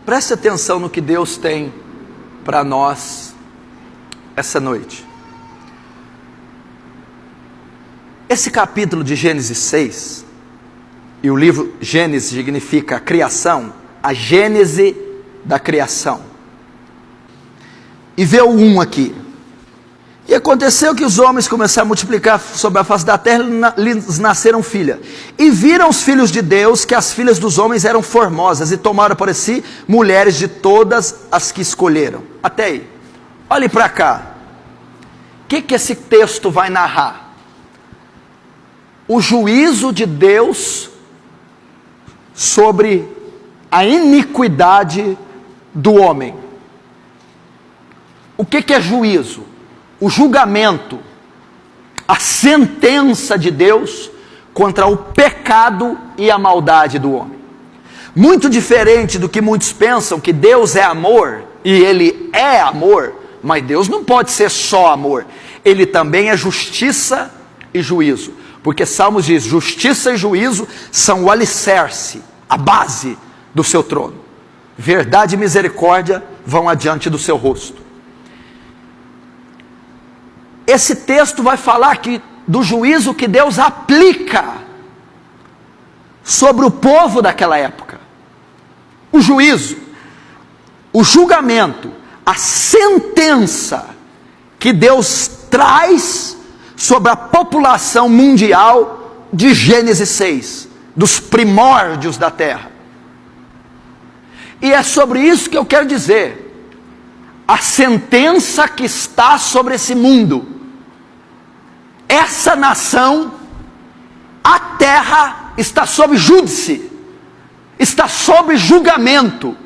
Preste atenção no que Deus tem para nós essa noite. Esse capítulo de Gênesis 6, e o livro Gênesis significa criação, a gênese da criação. E vê o 1 aqui. E aconteceu que os homens começaram a multiplicar sobre a face da terra, lhes nasceram filhas. E viram os filhos de Deus que as filhas dos homens eram formosas, e tomaram para si mulheres de todas as que escolheram. Até aí. Olhe para cá. O que esse texto vai narrar? O juízo de Deus sobre a iniquidade do homem. O que é juízo? O julgamento, a sentença de Deus contra o pecado e a maldade do homem. Muito diferente do que muitos pensam, que Deus é amor, e Ele é amor, mas Deus não pode ser só amor, Ele também é justiça e juízo, porque Salmos diz, justiça e juízo são o alicerce, a base do seu trono. Verdade e misericórdia vão adiante do seu rosto. Esse texto vai falar aqui do juízo que Deus aplica sobre o povo daquela época. O juízo, o julgamento, a sentença que Deus traz sobre a população mundial de Gênesis 6, dos primórdios da terra. E é sobre isso que eu quero dizer. A sentença que está sobre esse mundo. Essa nação, a terra está sob júdice, está sob julgamento,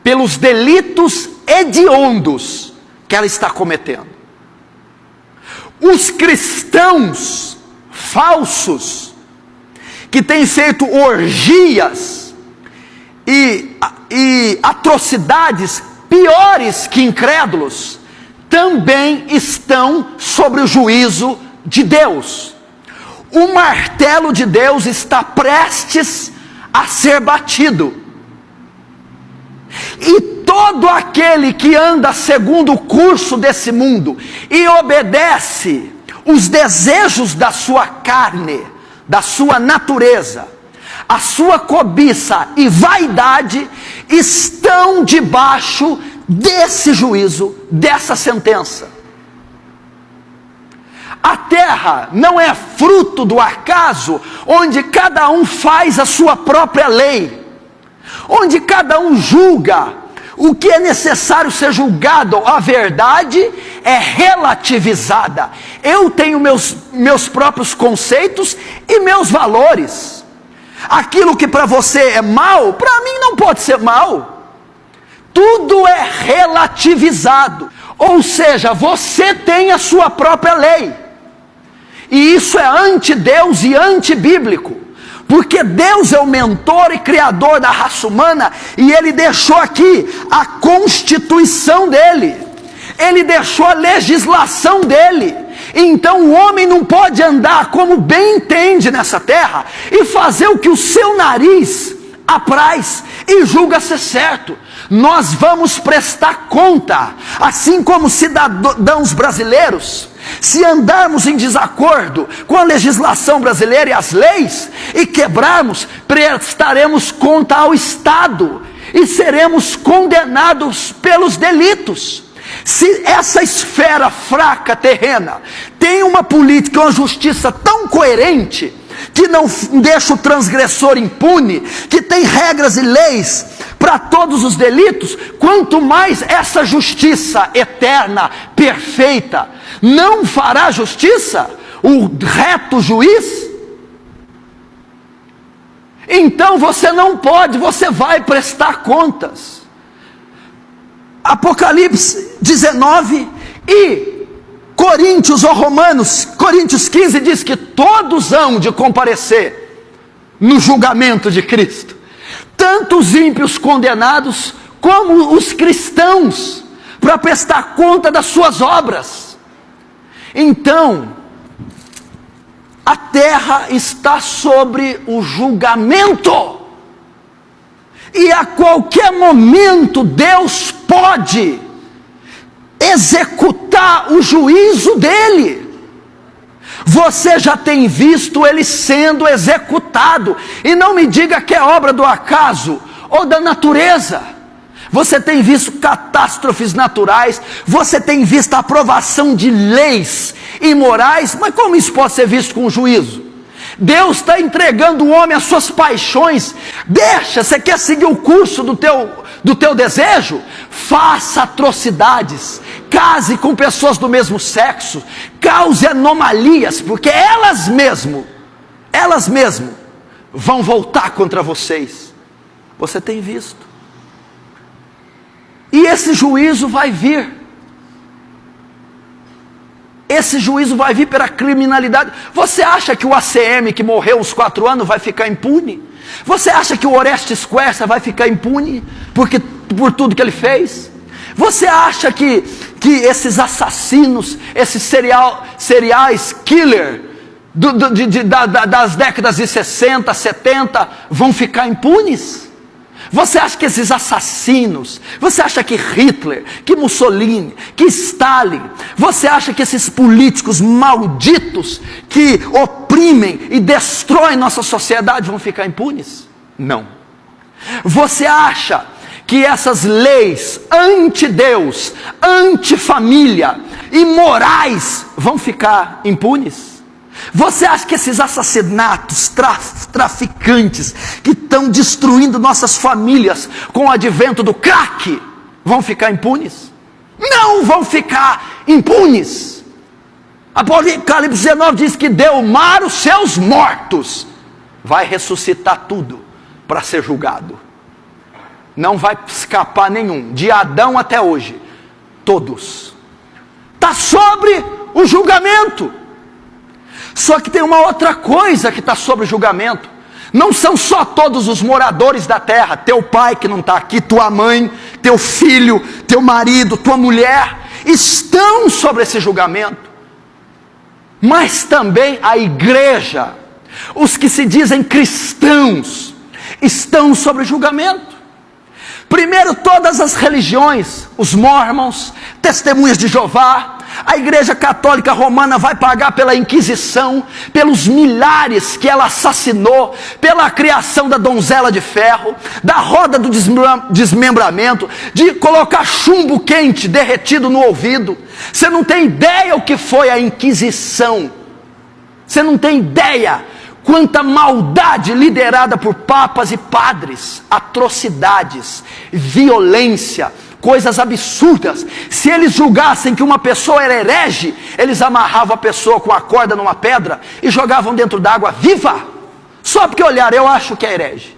pelos delitos hediondos que ela está cometendo. Os cristãos falsos, que têm feito orgias e atrocidades piores que incrédulos, também estão sobre o juízo de Deus. O martelo de Deus está prestes a ser batido. E todo aquele que anda segundo o curso desse mundo e obedece os desejos da sua carne, da sua natureza, a sua cobiça e vaidade, estão debaixo desse juízo, dessa sentença. A terra não é fruto do acaso, onde cada um faz a sua própria lei, onde cada um julga o que é necessário ser julgado. A verdade é relativizada. Eu tenho meus próprios conceitos e meus valores. Aquilo que para você é mal, para mim não pode ser mal. Tudo é relativizado. Ou seja, você tem a sua própria lei. E isso é anti-Deus e anti-bíblico. Porque Deus é o mentor e criador da raça humana, e Ele deixou aqui a constituição dEle. Ele deixou a legislação dEle. Então o homem não pode andar como bem entende nessa terra, e fazer o que o seu nariz apraz e julga ser certo. Nós vamos prestar conta, assim como cidadãos brasileiros. Se andarmos em desacordo com a legislação brasileira e as leis, e quebrarmos, prestaremos conta ao Estado, e seremos condenados pelos delitos. Se essa esfera fraca terrena tem uma política e uma justiça tão coerente, que não deixa o transgressor impune, que tem regras e leis para todos os delitos, quanto mais essa justiça eterna, perfeita, não fará justiça o reto juiz? Então você não pode, você vai prestar contas. Apocalipse 19 e Coríntios ou Romanos, Coríntios 15 diz que todos hão de comparecer no julgamento de Cristo. Tanto os ímpios condenados, como os cristãos, para prestar conta das suas obras. Então, a terra está sobre o julgamento. E a qualquer momento Deus pode executar o juízo dele. Você já tem visto ele sendo executado. E não me diga que é obra do acaso ou da natureza. Você tem visto catástrofes naturais, você tem visto a aprovação de leis imorais, mas como isso pode ser visto com juízo? Deus está entregando o homem às suas paixões. Deixa, você quer seguir o curso do teu desejo? Faça atrocidades, case com pessoas do mesmo sexo, cause anomalias, porque elas mesmo vão voltar contra vocês. Você tem visto. E esse juízo vai vir. Esse juízo vai vir pela criminalidade. Você acha que o ACM que morreu uns 4 anos vai ficar impune? Você acha que o Orestes Quercia vai ficar impune por tudo que ele fez? Você acha que esses assassinos, esses serial killer das décadas de 60, 70 vão ficar impunes? Você acha que esses assassinos, você acha que Hitler, que Mussolini, que Stalin, você acha que esses políticos malditos que oprimem e destroem nossa sociedade vão ficar impunes? Não. Você acha que essas leis anti-Deus, anti-família, imorais vão ficar impunes? Você acha que esses assassinatos, traficantes, que estão destruindo nossas famílias com o advento do crack, vão ficar impunes? Não vão ficar impunes. Apocalipse 19 diz que deu o mar os seus mortos, vai ressuscitar tudo para ser julgado. Não vai escapar nenhum, de Adão até hoje, todos. Está sobre o julgamento. Só que tem uma outra coisa que está sobre o julgamento. Não são só todos os moradores da terra, teu pai que não está aqui, tua mãe, teu filho, teu marido, tua mulher, estão sobre esse julgamento. Mas também a igreja, os que se dizem cristãos, estão sobre o julgamento. Primeiro, todas as religiões, os mormons, testemunhas de Jeová, a igreja católica romana vai pagar pela Inquisição, pelos milhares que ela assassinou, pela criação da donzela de ferro, da roda do desmembramento, de colocar chumbo quente derretido no ouvido. Você não tem ideia o que foi a Inquisição. Você não tem ideia quanta maldade liderada por papas e padres, atrocidades, violência, coisas absurdas. Se eles julgassem que uma pessoa era herege, eles amarravam a pessoa com a corda numa pedra e jogavam dentro d'água viva, só porque olharam, eu acho que é herege.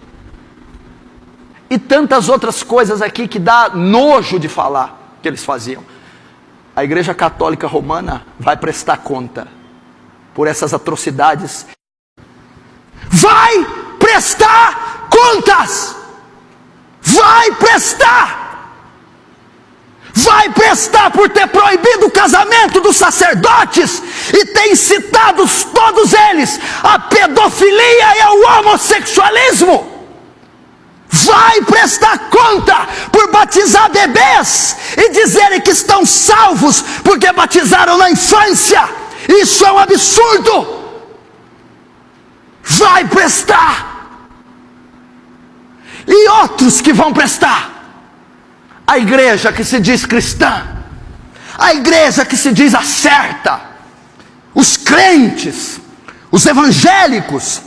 E tantas outras coisas aqui que dá nojo de falar que eles faziam. A igreja católica romana vai prestar conta por essas atrocidades. Vai prestar contas. Vai prestar. Vai prestar por ter proibido o casamento dos sacerdotes e ter incitado todos eles à pedofilia e ao homossexualismo. Vai prestar conta por batizar bebês e dizerem que estão salvos porque batizaram na infância. Isso é um absurdo. Vai prestar. E outros que vão prestar. A igreja que se diz cristã, a igreja que se diz a certa, os crentes, os evangélicos,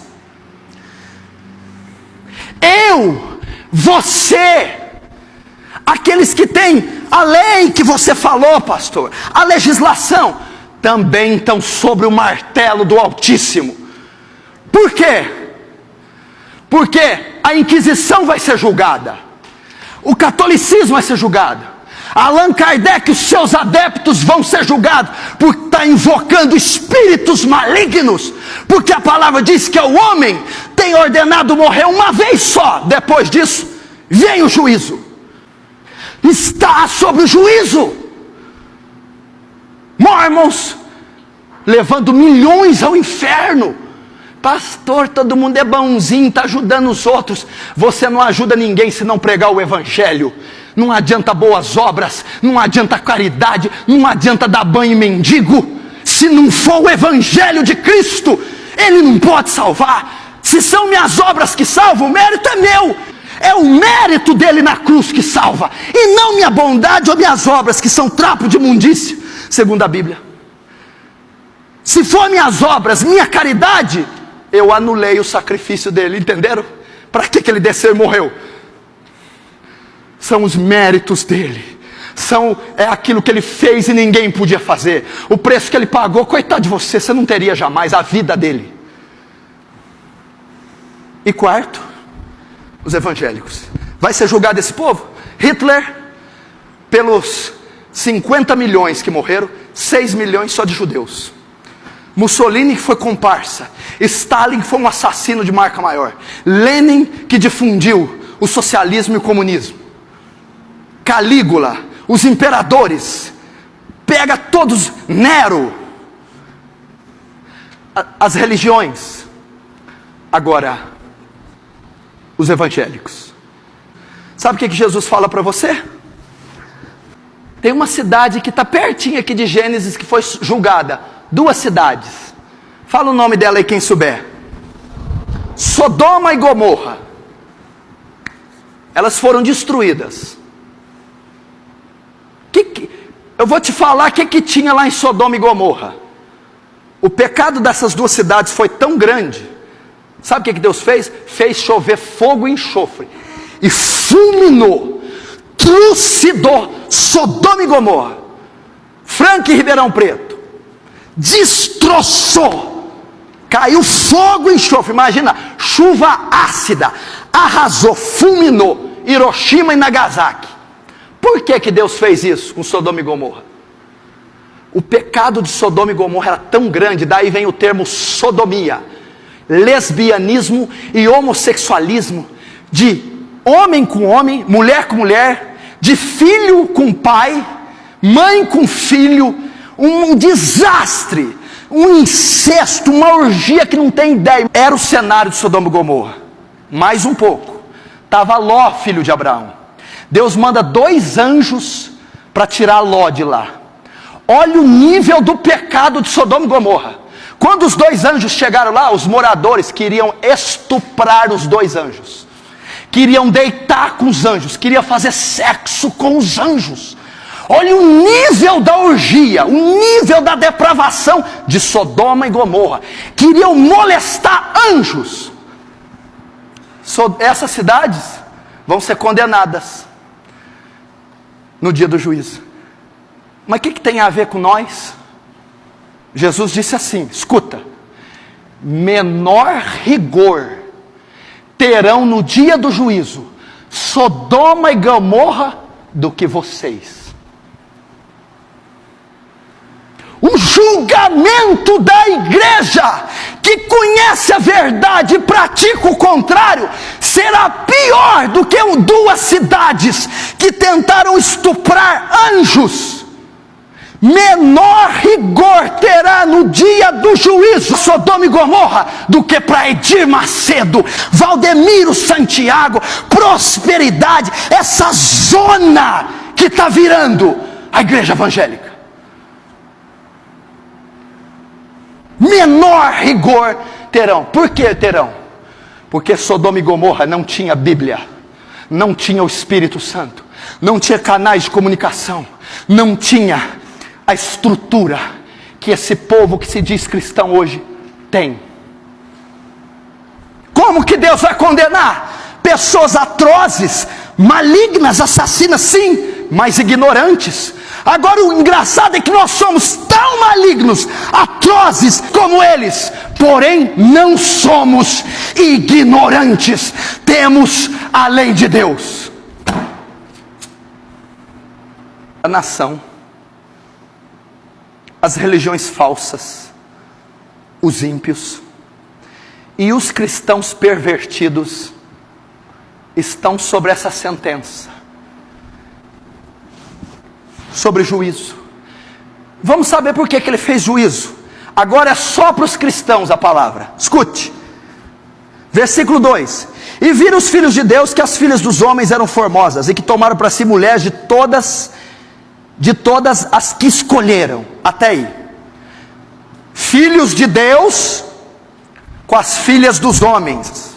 eu, você, aqueles que têm a lei que você falou, pastor, a legislação, também estão sobre o martelo do Altíssimo. Por quê? Porque a Inquisição vai ser julgada, o catolicismo vai ser julgado, Allan Kardec e os seus adeptos vão ser julgados por estar invocando espíritos malignos, porque a palavra diz que o homem tem ordenado morrer uma vez só, depois disso vem o juízo. Está sobre o juízo. Mormons levando milhões ao inferno pastor, todo mundo é bonzinho, está ajudando os outros. Você não ajuda ninguém se não pregar o evangelho. Não adianta boas obras, não adianta caridade, não adianta dar banho em mendigo. Se não for o evangelho de Cristo, ele não pode salvar. Se são minhas obras que salvam, o mérito é meu. É o mérito dele na cruz que salva, e não minha bondade ou minhas obras, que são trapo de imundícia, segundo a Bíblia. Se for minhas obras, minha caridade, eu anulei o sacrifício dele, entenderam? Para que ele desceu e morreu? São os méritos dele, é aquilo que ele fez e ninguém podia fazer. O preço que ele pagou, coitado de você, você não teria jamais a vida dele. E quarto, os evangélicos. Vai ser julgado esse povo? Hitler, pelos 50 milhões que morreram, 6 milhões só de judeus. Mussolini, que foi comparsa. Stalin, que foi um assassino de marca maior. Lenin, que difundiu o socialismo e o comunismo. Calígula, os imperadores. Pega todos, Nero. As religiões. Agora, os evangélicos. Sabe o que Jesus fala para você? Tem uma cidade que está pertinho aqui de Gênesis, que foi julgada. 2 cidades. Fala o nome dela aí, quem souber. Sodoma e Gomorra. Elas foram destruídas. Eu vou te falar o que tinha lá em Sodoma e Gomorra. O pecado dessas 2 cidades foi tão grande. Sabe o que Deus fez? Fez chover fogo e enxofre. E fulminou, trucidou Sodoma e Gomorra. Franca e Ribeirão Preto. Destroçou. Caiu fogo e enxofre. Imagina, chuva ácida. Arrasou, fulminou Hiroshima e Nagasaki. Por que Deus fez isso com Sodoma e Gomorra? O pecado de Sodoma e Gomorra era tão grande, daí vem o termo sodomia. Lesbianismo e homossexualismo, de homem com homem, mulher com mulher, de filho com pai, mãe com filho, um desastre, um incesto, uma orgia que não tem ideia. Era o cenário de Sodoma e Gomorra. Mais um pouco, estava Ló, filho de Abraão. Deus manda 2 anjos para tirar Ló de lá. Olha o nível do pecado de Sodoma e Gomorra. Quando os 2 anjos chegaram lá, os moradores queriam estuprar os 2 anjos. Queriam deitar com os anjos. Queriam fazer sexo com os anjos. Olha o nível da orgia, o nível da depravação de Sodoma e Gomorra. Queriam molestar anjos. Essas cidades vão ser condenadas no dia do juízo. Mas o que tem a ver com nós? Jesus disse assim, escuta, menor rigor terão no dia do juízo Sodoma e Gomorra do que vocês. O julgamento da igreja que conhece a verdade e pratica o contrário será pior do que 2 cidades que tentaram estuprar anjos. Menor rigor terá no dia do juízo Sodoma e Gomorra do que para Edir Macedo, Valdemiro Santiago, Prosperidade, essa zona que está virando a igreja evangélica. Menor rigor terão. Por que terão? Porque Sodoma e Gomorra não tinha Bíblia, não tinha o Espírito Santo, não tinha canais de comunicação, não tinha a estrutura que esse povo que se diz cristão hoje tem. Como que Deus vai condenar? Pessoas atrozes, malignas, assassinas, sim, mas ignorantes. Agora o engraçado é que nós somos tão malignos, atrozes como eles, porém não somos ignorantes. Temos a lei de Deus. A nação, as religiões falsas, os ímpios e os cristãos pervertidos estão sobre essa sentença, sobre juízo. Vamos saber por que ele fez juízo. Agora é só para os cristãos a palavra. Escute. Versículo 2: E viram os filhos de Deus que as filhas dos homens eram formosas, e que tomaram para si mulheres de todas as que escolheram. Até aí. Filhos de Deus com as filhas dos homens.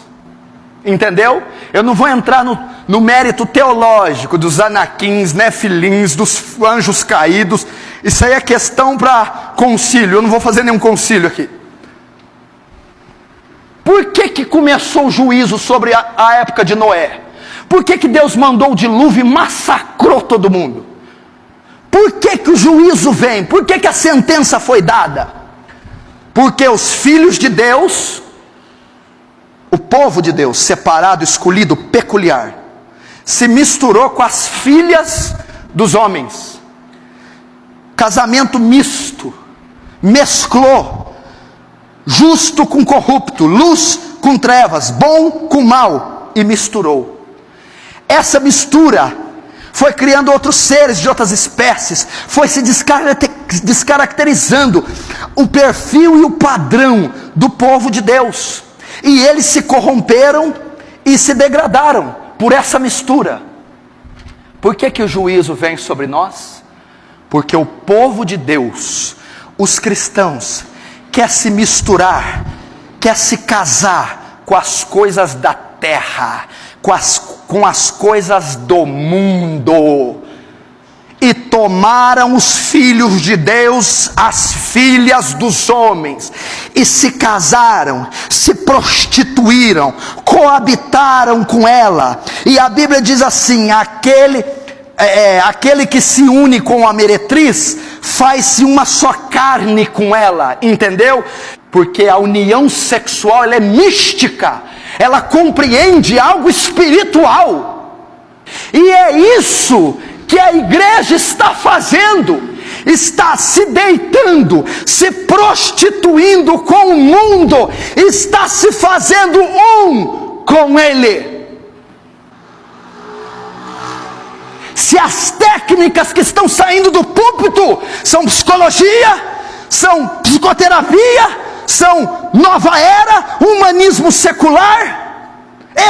Entendeu? Eu não vou entrar no mérito teológico dos anaquins, nefilins, dos anjos caídos. Isso aí é questão para concílio. Eu não vou fazer nenhum concílio aqui. Por que começou o juízo sobre a época de Noé? Por que Deus mandou o dilúvio e massacrou todo mundo? Por que o juízo vem? Por que a sentença foi dada? Porque os filhos de Deus, o povo de Deus, separado, escolhido, peculiar, se misturou com as filhas dos homens. Casamento misto, mesclou justo com corrupto, luz com trevas, bom com mal, e misturou. Essa mistura foi criando outros seres de outras espécies, foi se descaracterizando o perfil e o padrão do povo de Deus, e eles se corromperam e se degradaram por essa mistura. Por que o juízo vem sobre nós? Porque o povo de Deus, os cristãos, quer se misturar, quer se casar com as coisas da terra, com as coisas do mundo, e tomaram os filhos de Deus as filhas dos homens, e se casaram, se prostituíram, coabitaram com ela. E a Bíblia diz assim: aquele que se une com a meretriz, faz-se uma só carne com ela, entendeu? Porque a união sexual, ela é mística, ela compreende algo espiritual, e é isso que a igreja está fazendo, está se deitando, se prostituindo com o mundo, está se fazendo um com ele. Se as técnicas que estão saindo do púlpito são psicologia, são psicoterapia, são nova era, humanismo secular,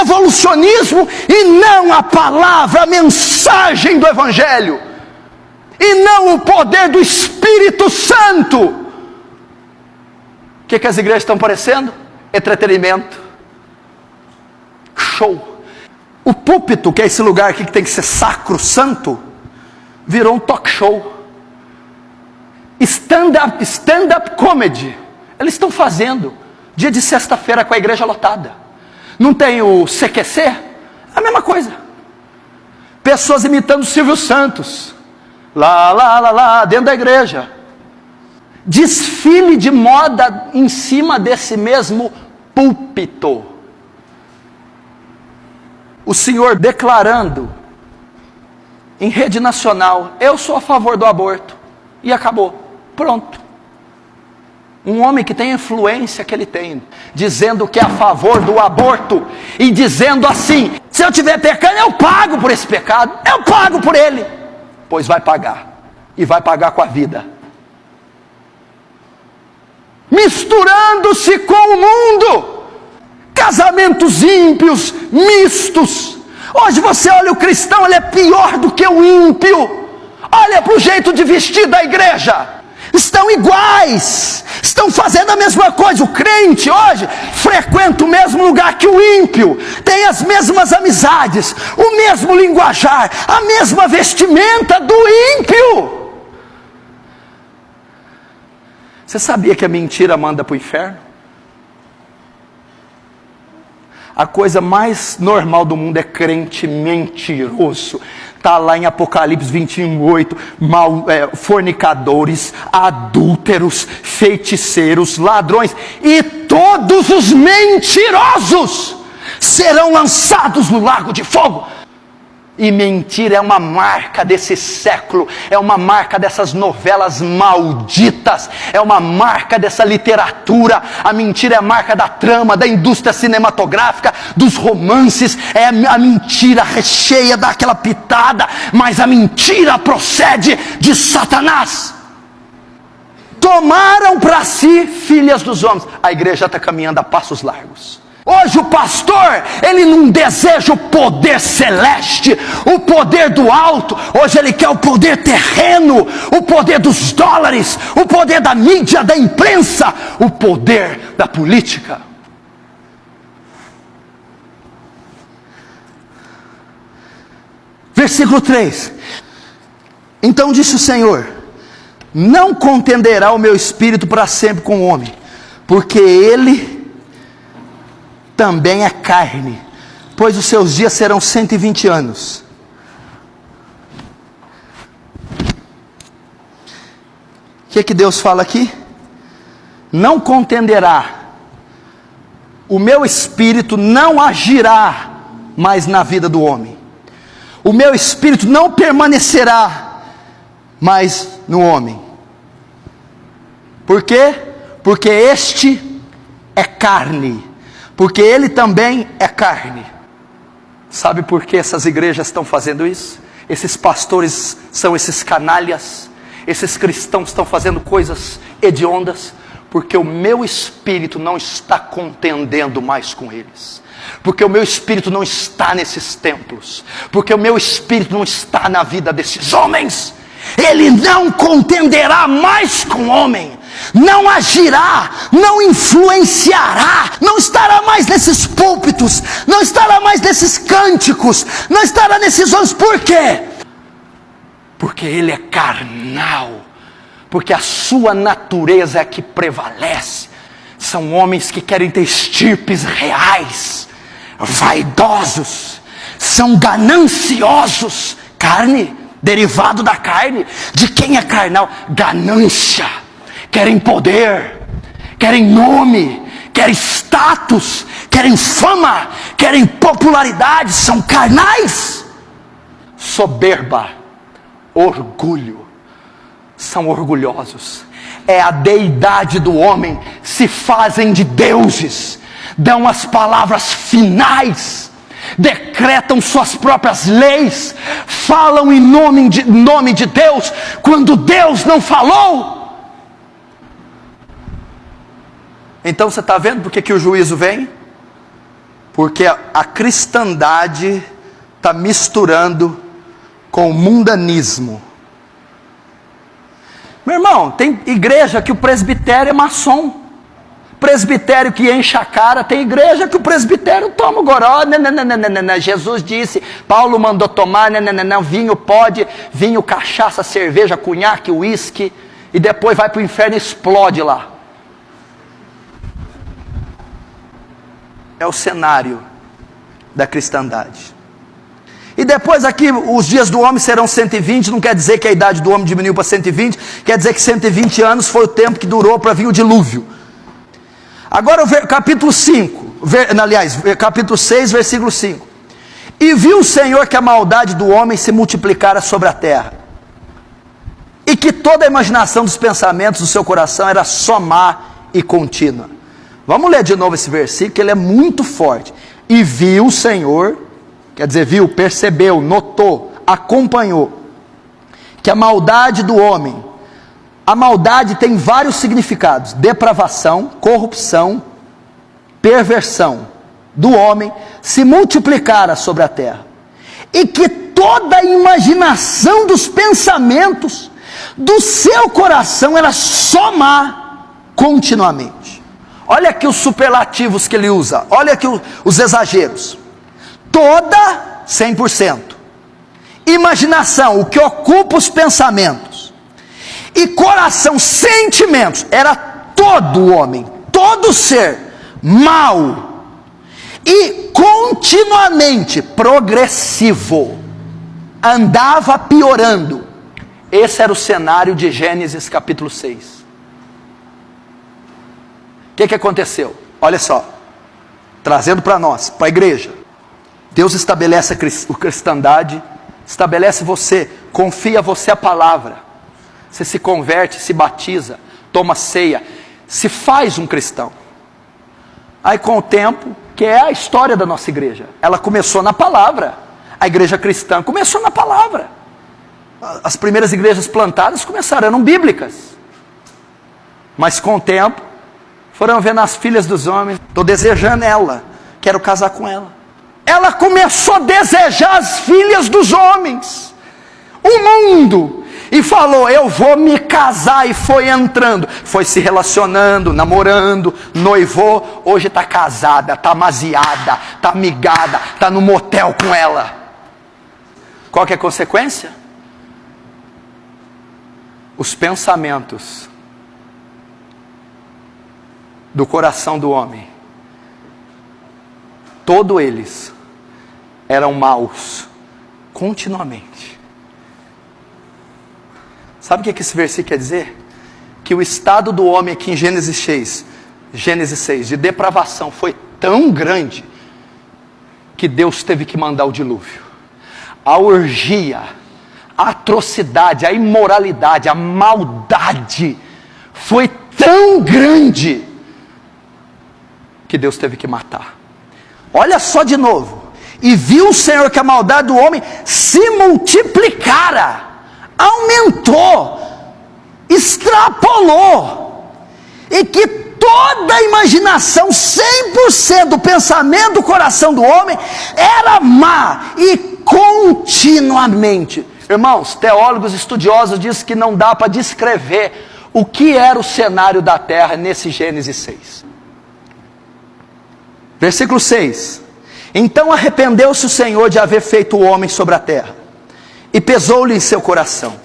evolucionismo, e não a palavra, a mensagem do Evangelho, e não o poder do Espírito Santo, o que as igrejas estão parecendo? Entretenimento, show. O púlpito, que é esse lugar aqui que tem que ser sacro, santo, virou um talk show. Stand-up comedy, eles estão fazendo, dia de sexta-feira com a igreja lotada. Não tem o CQC? A mesma coisa. Pessoas imitando Silvio Santos, lá, dentro da igreja. Desfile de moda em cima desse mesmo púlpito. O Senhor declarando em rede nacional: eu sou a favor do aborto, e acabou, pronto. Um homem que tem a influência que ele tem, dizendo que é a favor do aborto, e dizendo assim: se eu estiver pecando, eu pago por esse pecado, eu pago por ele. Pois vai pagar, e vai pagar com a vida. Misturando-se com o mundo, casamentos ímpios, mistos. Hoje você olha o cristão, ele é pior do que o ímpio. Olha para o jeito de vestir da igreja, estão iguais, estão fazendo a mesma coisa. O crente hoje frequenta o mesmo lugar que o ímpio, tem as mesmas amizades, o mesmo linguajar, a mesma vestimenta do ímpio. Você sabia que a mentira manda para o inferno? A coisa mais normal do mundo é crente mentiroso. Está lá em Apocalipse 21:8, fornicadores, adúlteros, feiticeiros, ladrões, e todos os mentirosos serão lançados no lago de fogo. E mentira é uma marca desse século, é uma marca dessas novelas malditas, é uma marca dessa literatura. A mentira é a marca da trama, da indústria cinematográfica, dos romances. É a mentira recheia, dá aquela pitada, mas a mentira procede de Satanás. Tomaram para si filhas dos homens. A igreja está caminhando a passos largos. Hoje o pastor, ele não deseja o poder celeste, o poder do alto. Hoje ele quer o poder terreno, o poder dos dólares, o poder da mídia, da imprensa, o poder da política. Versículo 3. Então disse o Senhor: não contenderá o meu espírito para sempre com o homem, porque ele também é carne, pois os seus dias serão 120 anos. O que Deus fala aqui? Não contenderá, o meu espírito não agirá mais na vida do homem, o meu espírito não permanecerá mais no homem. Por quê? Porque este é carne, porque ele também é carne. Sabe por que essas igrejas estão fazendo isso? Esses pastores são esses canalhas, esses cristãos estão fazendo coisas hediondas, porque o meu espírito não está contendendo mais com eles, porque o meu espírito não está nesses templos, porque o meu espírito não está na vida desses homens. Ele não contenderá mais com o homem, não agirá, não influenciará, não estará mais nesses púlpitos, não estará mais nesses cânticos, não estará nesses homens. Por quê? Porque ele é carnal, porque a sua natureza é a que prevalece. São homens que querem ter estirpes reais, vaidosos, são gananciosos. Carne, derivado da carne. De quem é carnal? Ganância. Querem poder, querem nome, querem status, querem fama, querem popularidade. São carnais. Soberba, orgulho, são orgulhosos. É a deidade do homem, se fazem de deuses, dão as palavras finais, decretam suas próprias leis, falam em nome de Deus, quando Deus não falou. Então você está vendo por que o juízo vem? Porque a cristandade está misturando com o mundanismo. Meu irmão, tem igreja que o presbitério é maçom, presbitério que enche a cara. Tem igreja que o presbitério toma o goró. Não, Jesus disse, Paulo mandou tomar, não, vinho pode, vinho, cachaça, cerveja, cunhaque, uísque, e depois vai para o inferno e explode lá. É o cenário da cristandade. E depois aqui, os dias do homem serão 120, não quer dizer que a idade do homem diminuiu para 120, quer dizer que 120 anos foi o tempo que durou para vir o dilúvio. Agora o capítulo 5, capítulo 6, versículo 5. E viu o Senhor que a maldade do homem se multiplicara sobre a terra, e que toda a imaginação dos pensamentos do seu coração era só má e contínua. Vamos ler de novo esse versículo, que ele é muito forte. E viu o Senhor, quer dizer, viu, percebeu, notou, acompanhou, que a maldade do homem, a maldade tem vários significados: depravação, corrupção, perversão do homem, se multiplicara sobre a terra, e que toda a imaginação dos pensamentos do seu coração era só má continuamente. Olha aqui os superlativos que ele usa, olha aqui os exageros. Toda, 100%. Imaginação, o que ocupa os pensamentos. E coração, sentimentos. Era todo o homem, todo ser, mau. E continuamente, progressivo. Andava piorando. Esse era o cenário de Gênesis capítulo 6. O que aconteceu? Olha só, trazendo para nós, para a igreja. Deus estabelece a cristandade, estabelece você, confia você a palavra. Você se converte, se batiza, toma ceia, se faz um cristão. Aí com o tempo, que é a história da nossa igreja, ela começou na palavra. A igreja cristã começou na palavra. As primeiras igrejas plantadas começaram, eram bíblicas. Mas com o tempo, foram vendo as filhas dos homens, estou desejando ela. quero casar com ela. Ela começou a desejar as filhas dos homens, o mundo, e falou, eu vou me casar, e foi entrando, foi se relacionando, namorando, noivou, hoje está casada, está amaziada, está amigada, está no motel com ela. Qual que é a consequência? Os pensamentos do coração do homem, todos eles eram maus, continuamente. Sabe o que esse versículo quer dizer? Que o estado do homem aqui em Gênesis 6, de depravação, foi tão grande, que Deus teve que mandar o dilúvio. A orgia, a atrocidade, a imoralidade, a maldade, foi tão grande, que Deus teve que matar. Olha só de novo. E viu o Senhor que a maldade do homem se multiplicara, aumentou, extrapolou, e que toda a imaginação, 100% do pensamento do coração do homem, era má, e continuamente. Irmãos, teólogos estudiosos dizem que não dá para descrever o que era o cenário da terra nesse Gênesis 6. Versículo 6. Então arrependeu-se o Senhor de haver feito o homem sobre a terra, e pesou-lhe em seu coração.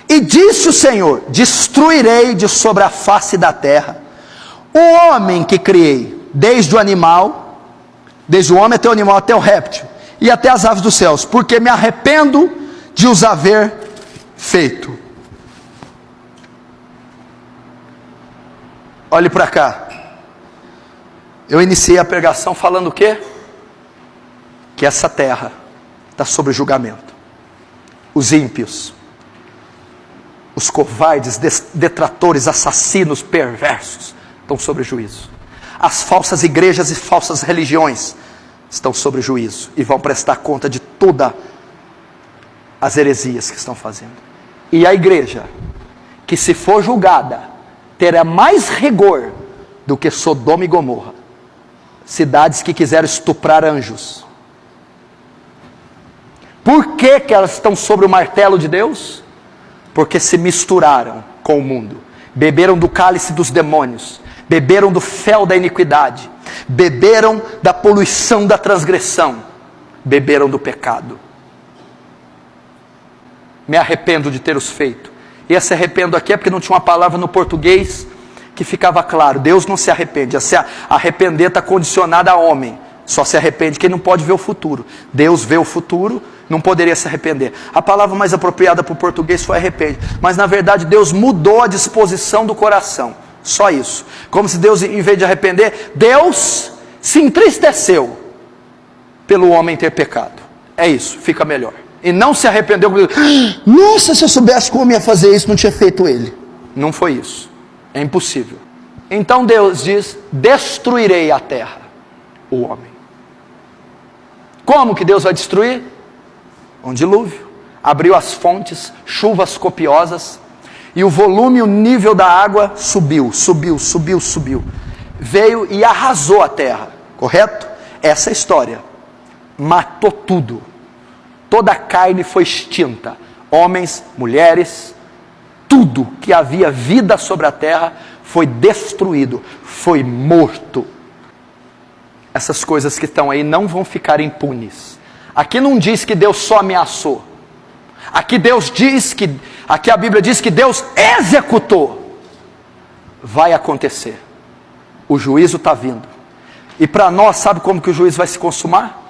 E disse o Senhor, destruirei de sobre a face da terra o homem que criei, desde o animal, desde o homem até o animal, até o réptil, e até as aves dos céus, porque me arrependo de os haver feito. Olhe para cá. Eu iniciei a pregação falando o quê? Que essa terra está sob julgamento. Os ímpios, os covardes, detratores, assassinos, perversos, estão sob juízo. As falsas igrejas e falsas religiões estão sob juízo, e vão prestar conta de todas as heresias que estão fazendo. E a igreja, que se for julgada, terá mais rigor do que Sodoma e Gomorra, cidades que quiseram estuprar anjos. Por que que elas estão sobre o martelo de Deus? Porque se misturaram com o mundo, beberam do cálice dos demônios, beberam do fel da iniquidade, beberam da poluição da transgressão, beberam do pecado. Me arrependo de ter os feito. E esse arrependo aqui é porque não tinha uma palavra no português que ficava claro. Deus não se arrepende. Se arrepender está condicionado a homem. Só se arrepende quem não pode ver o futuro. Deus vê o futuro, não poderia se arrepender. A palavra mais apropriada para o português foi arrepende. Mas na verdade Deus mudou a disposição do coração. Só isso. Como se Deus, em vez de arrepender, Deus se entristeceu pelo homem ter pecado. É isso, fica melhor. E não se arrependeu. Nossa, se eu soubesse como ia fazer isso, não tinha feito ele. Não foi isso. É impossível. Então Deus diz, destruirei a terra, o homem. Como que Deus vai destruir? Um dilúvio. Abriu as fontes, chuvas copiosas, e o volume, o nível da água subiu. Veio e arrasou a terra, correto? Essa é a história. Matou tudo. Toda a carne foi extinta. Homens, mulheres, tudo que havia vida sobre a terra foi destruído, foi morto. Essas coisas que estão aí não vão ficar impunes. Aqui não diz que Deus só ameaçou. Aqui a Bíblia diz que Deus executou. Vai acontecer. O juízo está vindo. E para nós, sabe como que o juízo vai se consumar?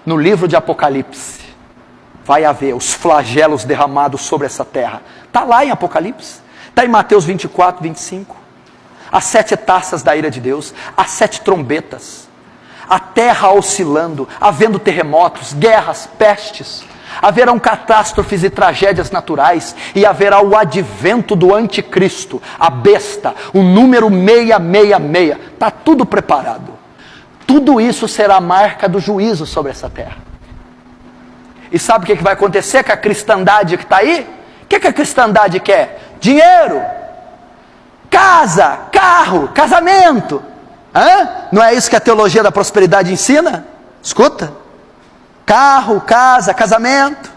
No livro de Apocalipse. Vai haver os flagelos derramados sobre essa terra. Está lá em Apocalipse. Está em Mateus 24, 25. As 7 taças da ira de Deus. As 7 trombetas. A terra oscilando. Havendo terremotos, guerras, pestes. Haverão catástrofes e tragédias naturais. E haverá o advento do anticristo. A besta. O número 666. Está tudo preparado. Tudo isso será a marca do juízo sobre essa terra. E sabe o que vai acontecer com a cristandade que está aí? O que a cristandade quer? Dinheiro, casa, carro, casamento. Não é isso que a teologia da prosperidade ensina? Escuta. Carro, casa, casamento.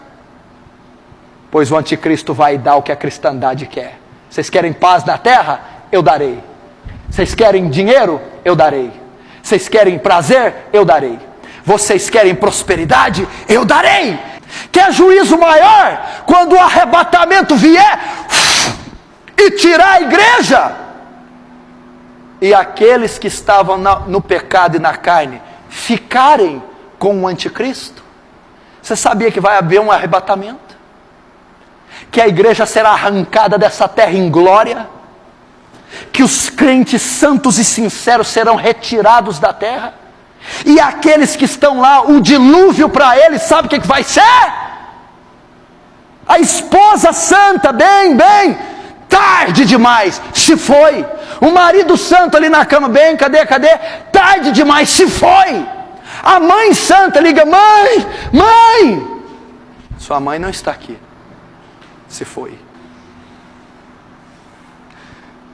Pois o anticristo vai dar o que a cristandade quer. Vocês querem paz na terra? Eu darei. Vocês querem dinheiro? Eu darei. Vocês querem prazer? Eu darei. Vocês querem prosperidade? Eu darei. Quer juízo maior? Quando o arrebatamento vier e tirar a igreja, e aqueles que estavam no pecado e na carne ficarem com o anticristo. Você sabia que vai haver um arrebatamento? Que a igreja será arrancada dessa terra em glória? Que os crentes santos e sinceros serão retirados da terra? E aqueles que estão lá, o dilúvio para eles, sabe o que vai ser? A esposa santa, bem, tarde demais, se foi. O marido santo ali na cama, bem, cadê? Tarde demais, se foi. A mãe santa liga, mãe, sua mãe não está aqui, se foi.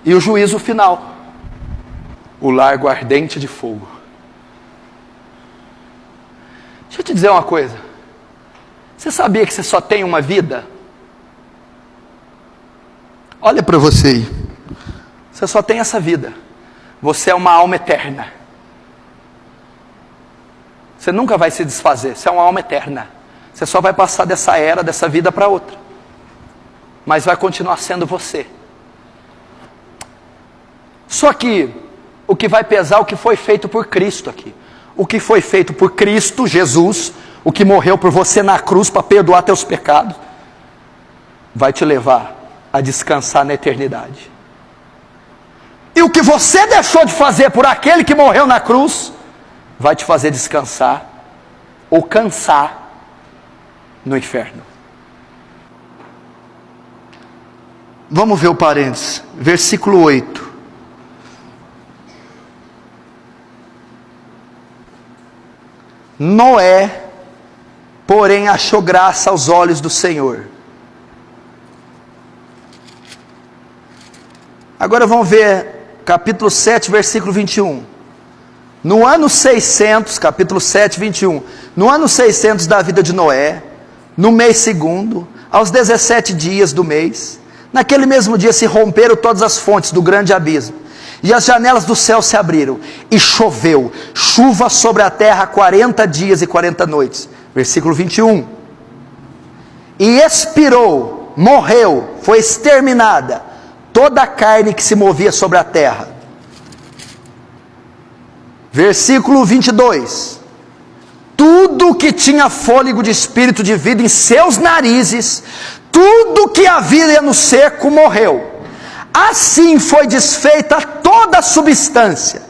E o juízo final, o largo ardente de fogo. Deixa eu te dizer uma coisa. Você sabia que você só tem uma vida? Olha para você aí. Você só tem essa vida. Você é uma alma eterna. Você nunca vai se desfazer. Você é uma alma eterna. Você só vai passar dessa era, dessa vida para outra. Mas vai continuar sendo você. Só que o que vai pesar é o que foi feito por Cristo aqui. O que foi feito por Cristo, Jesus, o que morreu por você na cruz para perdoar teus pecados, vai te levar a descansar na eternidade. E o que você deixou de fazer por aquele que morreu na cruz, vai te fazer descansar ou cansar no inferno. Vamos ver o parênteses, versículo 8. Noé, porém, achou graça aos olhos do Senhor. Agora vamos ver capítulo 7, versículo 21. No ano 600, capítulo 7, 21. No ano 600 da vida de Noé, no mês segundo, aos 17 dias do mês, naquele mesmo dia se romperam todas as fontes do grande abismo, e as janelas do céu se abriram, e choveu, chuva sobre a terra 40 dias e 40 noites. Versículo 21. E expirou, morreu, foi exterminada toda a carne que se movia sobre a terra. Versículo 22. Tudo que tinha fôlego de espírito de vida em seus narizes, tudo que havia no seco morreu. Assim foi desfeita toda a substância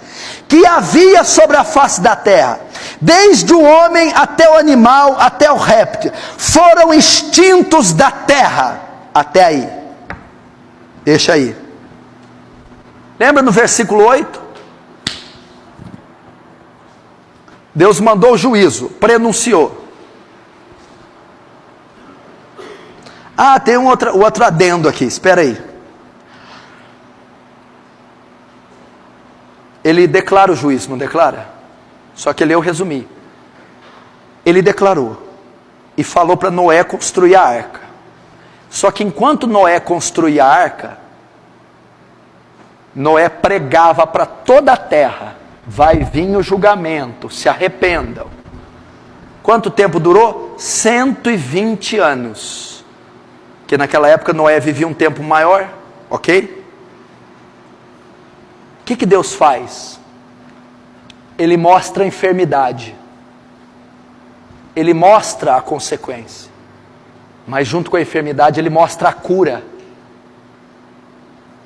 que havia sobre a face da terra, desde o homem até o animal, até o réptil, foram extintos da terra. Até aí. Deixa aí. Lembra no versículo 8? Deus mandou o juízo, prenunciou. Tem outro adendo aqui, espera aí. Ele declara o juízo, não declara? Só que eu resumi. Ele declarou e falou para Noé construir a arca. Só que enquanto Noé construía a arca, Noé pregava para toda a terra: vai vir o julgamento, se arrependam. Quanto tempo durou? 120 anos. Que naquela época Noé vivia um tempo maior, ok? O que Deus faz? Ele mostra a enfermidade. Ele mostra a consequência. Mas junto com a enfermidade, ele mostra a cura.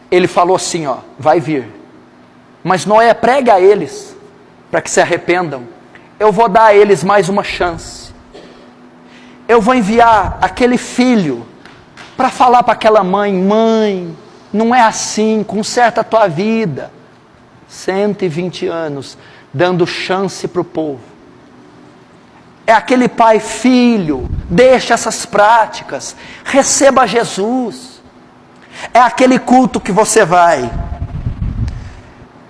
Ele falou assim, vai vir. Mas Noé prega a eles, para que se arrependam. Eu vou dar a eles mais uma chance. Eu vou enviar aquele filho, para falar para aquela mãe, não é assim, conserta a tua vida. 120 anos, dando chance para o povo. É aquele pai, filho, deixa essas práticas, receba Jesus. É aquele culto que você vai,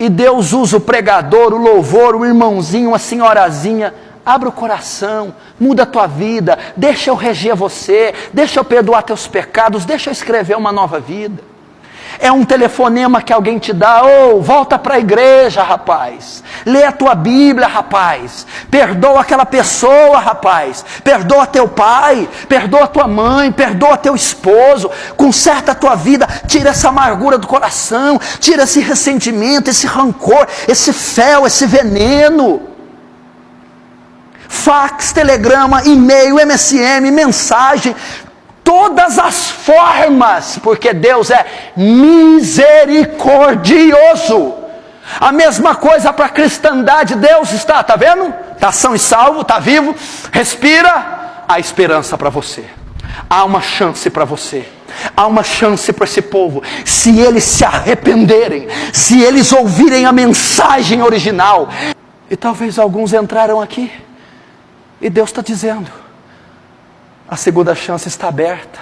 e Deus usa o pregador, o louvor, o irmãozinho, uma senhorazinha. Abra o coração, muda a tua vida, deixa eu reger você, deixa eu perdoar teus pecados, deixa eu escrever uma nova vida. É um telefonema que alguém te dá: volta para a igreja, rapaz, lê a tua Bíblia, rapaz, perdoa aquela pessoa, rapaz, perdoa teu pai, perdoa tua mãe, perdoa teu esposo, conserta a tua vida, tira essa amargura do coração, tira esse ressentimento, esse rancor, esse fel, esse veneno. Fax, telegrama, e-mail, MSN, mensagem, todas as formas, porque Deus é misericordioso. A mesma coisa para a cristandade. Deus está vendo? Está são e salvo, está vivo, respira. Há esperança para você, há uma chance para você, há uma chance para esse povo, se eles se arrependerem, se eles ouvirem a mensagem original. E talvez alguns entraram aqui, e Deus está dizendo: a segunda chance está aberta,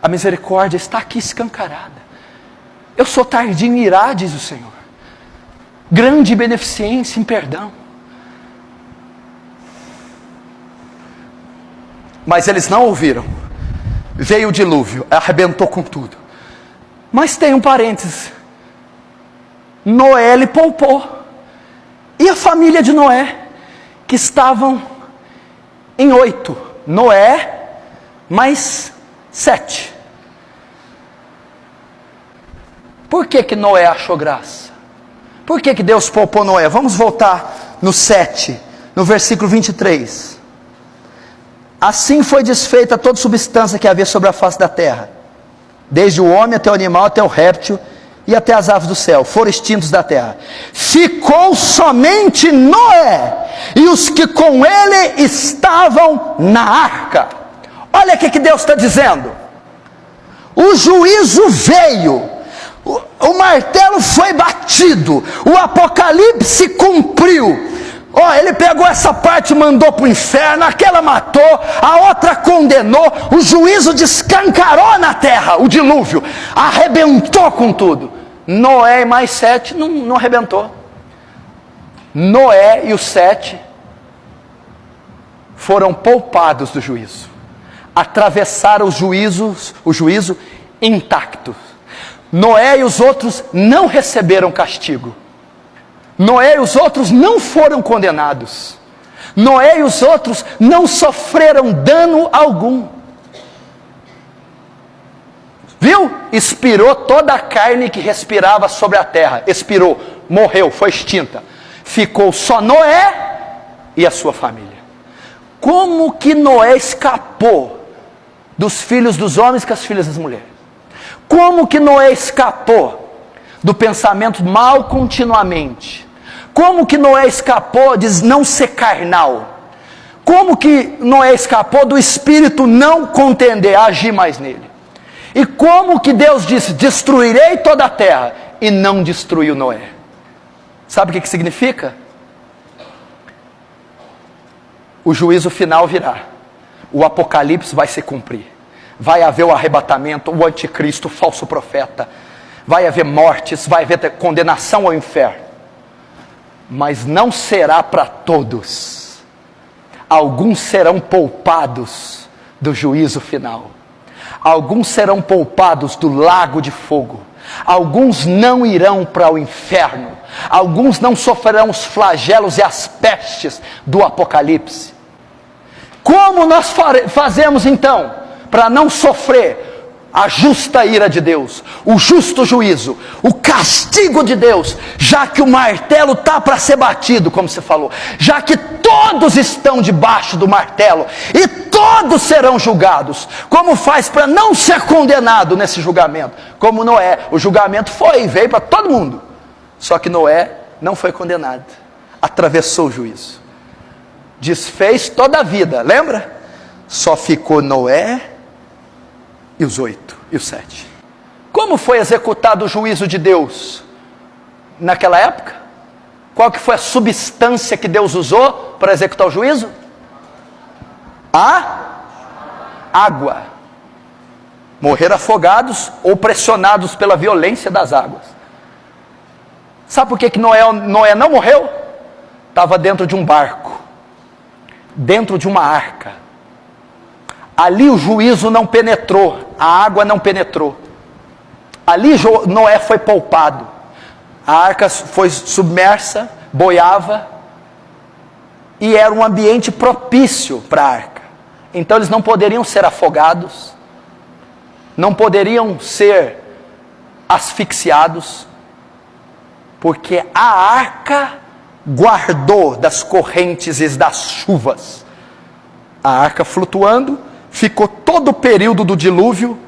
a misericórdia está aqui escancarada. Eu sou tardio em irar, diz o Senhor, grande beneficência em perdão. Mas eles não ouviram, veio o dilúvio, arrebentou com tudo. Mas tem um parênteses: Noé ele poupou, e a família de Noé, que estavam em 8, Noé mais 7. Por que Noé achou graça? Por que Deus poupou Noé? Vamos voltar no 7, no versículo 23. Assim foi desfeita toda substância que havia sobre a face da terra, desde o homem até o animal, até o réptil e até as aves do céu, foram extintos da terra. Ficou somente Noé e os que com ele estavam na arca. Olha o que Deus está dizendo: o juízo veio, o martelo foi batido, o apocalipse cumpriu. Ele pegou essa parte e mandou para o inferno, aquela matou, a outra condenou, o juízo descancarou na terra, o dilúvio arrebentou com tudo. Noé e mais 7 não arrebentou. Noé e os 7 foram poupados do juízo, atravessaram o juízo intacto. Noé e os outros não receberam castigo. Noé e os outros não foram condenados. Noé e os outros não sofreram dano algum. Viu? Expirou toda a carne que respirava sobre a terra. Expirou, morreu, foi extinta. Ficou só Noé e a sua família. Como que Noé escapou dos filhos dos homens com as filhas das mulheres? Como que Noé escapou do pensamento mal continuamente? Como que Noé escapou de não ser carnal? Como que Noé escapou do espírito não contender, agir mais nele? E como que Deus disse: destruirei toda a terra, e não destruiu Noé? Sabe o que significa? O juízo final virá, o apocalipse vai se cumprir, vai haver o arrebatamento, o anticristo, o falso profeta, vai haver mortes, vai haver condenação ao inferno, mas não será para todos. Alguns serão poupados do juízo final, alguns serão poupados do lago de fogo, alguns não irão para o inferno, alguns não sofrerão os flagelos e as pestes do apocalipse. Como nós fazemos então para não sofrer a justa ira de Deus, o justo juízo, o castigo de Deus, já que o martelo está para ser batido, como você falou, já que todos estão debaixo do martelo e todos serão julgados? Como faz para não ser condenado nesse julgamento? Como Noé, o julgamento veio para todo mundo, só que Noé não foi condenado, atravessou o juízo, desfez toda a vida, lembra? Só ficou Noé e os 8 e os 7. Como foi executado o juízo de Deus naquela época? Qual que foi a substância que Deus usou para executar o juízo? A água. Morreram afogados ou pressionados pela violência das águas. Sabe por que Noé não morreu? Estava dentro de um barco, dentro de uma arca. Ali o juízo não penetrou, a água não penetrou. Ali Noé foi poupado. A arca foi submersa, boiava, e era um ambiente propício para a arca. Então eles não poderiam ser afogados, não poderiam ser asfixiados, porque a arca guardou das correntes e das chuvas. A arca flutuando, ficou todo o período do dilúvio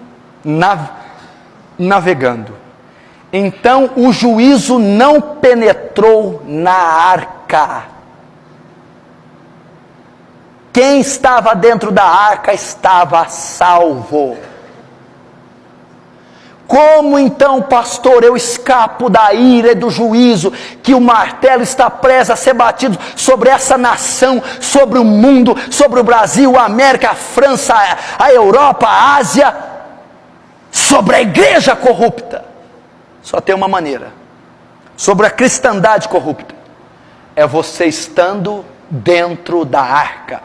navegando. Então o juízo não penetrou na arca. Quem estava dentro da arca estava salvo. Como então, pastor, eu escapo da ira e do juízo, que o martelo está preso a ser batido sobre essa nação, sobre o mundo, sobre o Brasil, a América, a França, a Europa, a Ásia, sobre a igreja corrupta? Só tem uma maneira: sobre a cristandade corrupta, é você estando dentro da arca.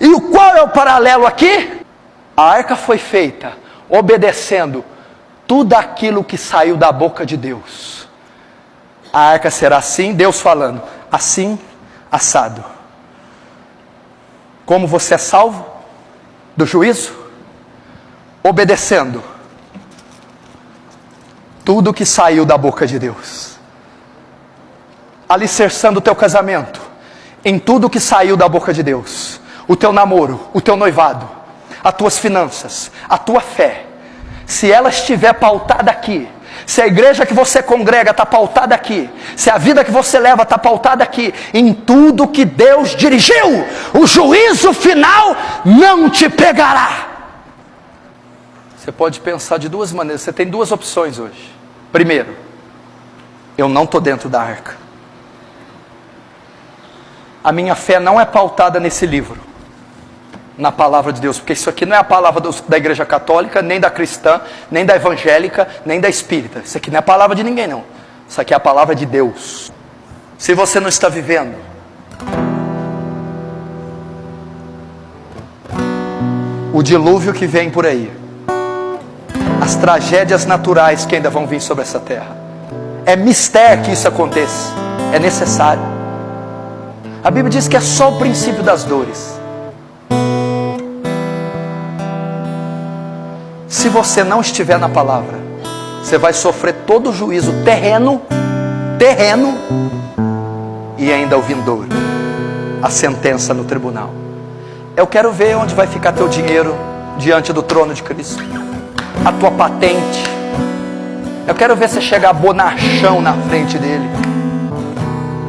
E qual é o paralelo aqui? A arca foi feita obedecendo tudo aquilo que saiu da boca de Deus. A arca será assim, Deus falando, assim, assado. Como você é salvo do juízo? Obedecendo tudo que saiu da boca de Deus. Alicerçando o teu casamento em tudo que saiu da boca de Deus. O teu namoro, o teu noivado, as tuas finanças, a tua fé. Se ela estiver pautada aqui, se a igreja que você congrega está pautada aqui, se a vida que você leva está pautada aqui, em tudo que Deus dirigiu, o juízo final não te pegará. Você pode pensar de duas maneiras, você tem duas opções hoje. Primeiro, eu não estou dentro da arca. A minha fé não é pautada nesse livro, na palavra de Deus, porque isso aqui não é a palavra da igreja católica, nem da cristã, nem da evangélica, nem da espírita. Isso aqui não é a palavra de ninguém, não. Isso aqui é a palavra de Deus. Se você não está vivendo o dilúvio que vem por aí, as tragédias naturais que ainda vão vir sobre essa terra, é mistério que isso aconteça, é necessário. A Bíblia diz que é só o princípio das dores. Se você não estiver na palavra, você vai sofrer todo o juízo terreno, e ainda o vindouro, a sentença no tribunal. Eu quero ver onde vai ficar teu dinheiro diante do trono de Cristo, a tua patente. Eu quero ver você chegar bonachão na frente dele.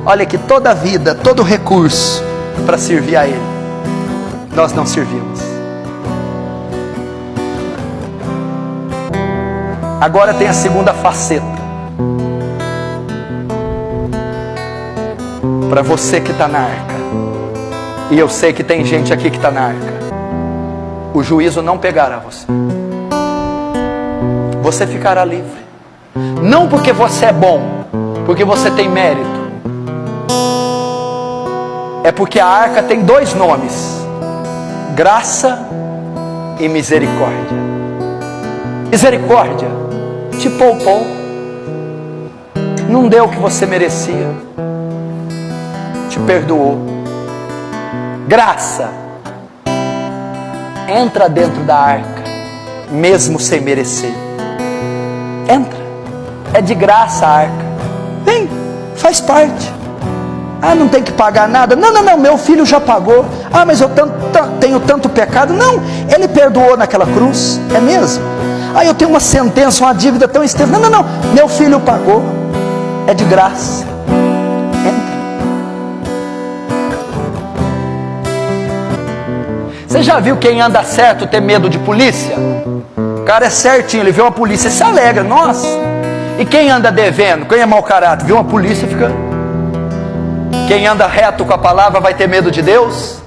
Olha aqui, toda a vida, todo o recurso para servir a ele, nós não servimos. Agora tem a segunda faceta. Para você que está na arca, e eu sei que tem gente aqui que está na arca, o juízo não pegará você. Você ficará livre. Não porque você é bom, porque você tem mérito. É porque a arca tem dois nomes: graça e misericórdia. Misericórdia te poupou, não deu o que você merecia, te perdoou. Graça, entra dentro da arca, mesmo sem merecer. Entra, é de graça a arca. Vem, faz parte. Ah, não tem que pagar nada. Não, meu filho já pagou. Ah, mas eu tenho tanto pecado. Não, ele perdoou naquela cruz, é mesmo. Ah, eu tenho uma sentença, uma dívida tão extensa. Não, meu filho pagou, é de graça. Entra. Você já viu quem anda certo ter medo de polícia? O cara é certinho, ele vê uma polícia e se alegra, nossa. E quem anda devendo, quem é mau caráter, vê uma polícia e fica... Quem anda reto com a palavra vai ter medo de Deus?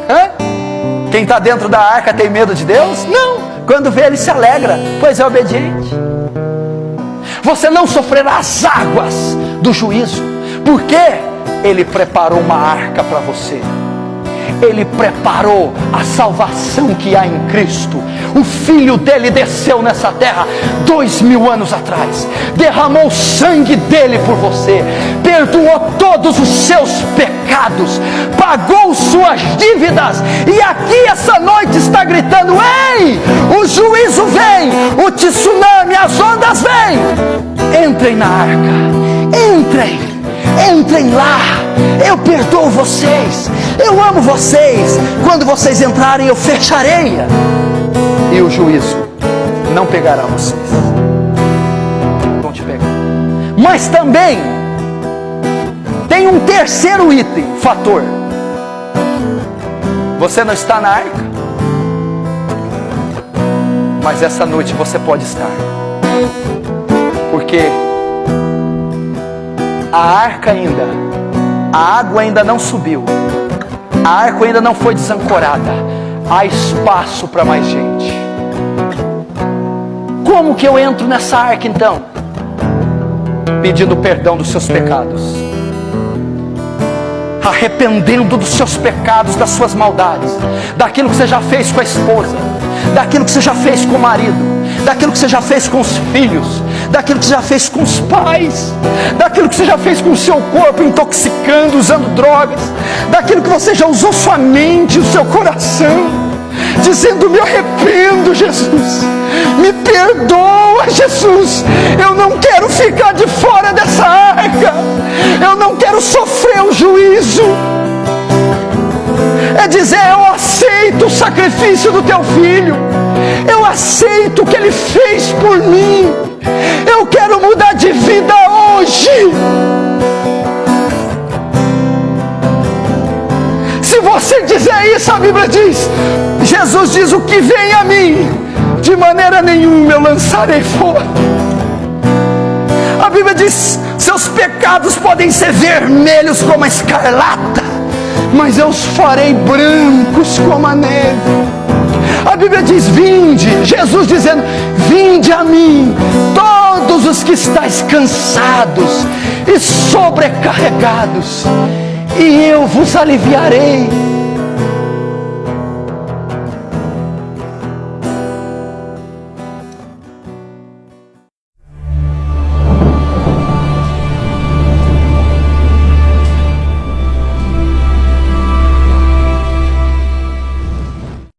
Hã? Quem está dentro da arca tem medo de Deus? Não, quando vê ele se alegra, pois é obediente. você não sofrerá as águas do juízo, porque Ele preparou uma arca para você. Ele preparou a salvação que há em Cristo. O Filho dele desceu nessa terra 2000 anos atrás, derramou o sangue dele por você, perdoou todos os seus pecados, pagou suas dívidas, e aqui essa noite está gritando: ei, o juízo vem, o tsunami, as ondas vêm. Entrem na arca, entrem lá. Eu perdoo vocês, eu amo vocês. Quando vocês entrarem, eu fecharei, e o juízo não pegará vocês. Vão te pegar. Mas também tem um terceiro item, fator. Você não está na arca, mas essa noite você pode estar, porque a arca ainda, a água ainda não subiu, a arca ainda não foi desancorada, há espaço para mais gente. Como que eu entro nessa arca então? Pedindo perdão dos seus pecados, arrependendo dos seus pecados, das suas maldades, daquilo que você já fez com a esposa, daquilo que você já fez com o marido, daquilo que você já fez com os filhos, daquilo que você já fez com os pais, daquilo que você já fez com o seu corpo, intoxicando, usando drogas, daquilo que você já usou sua mente, o seu coração, dizendo: me arrependo, Jesus, me perdoa, Jesus, eu não quero ficar de fora dessa arca, eu não quero sofrer o juízo. É dizer: eu aceito o sacrifício do teu filho, eu aceito o que ele fez por mim, eu quero mudar de vida hoje. Se você dizer isso, a Bíblia diz, Jesus diz: o que vem a mim, de maneira nenhuma eu lançarei fora. A Bíblia diz: seus pecados podem ser vermelhos como a escarlata, mas eu os farei brancos como a neve. A Bíblia diz: vinde, Jesus dizendo: vinde a mim, todos os que estáis cansados e sobrecarregados, e eu vos aliviarei.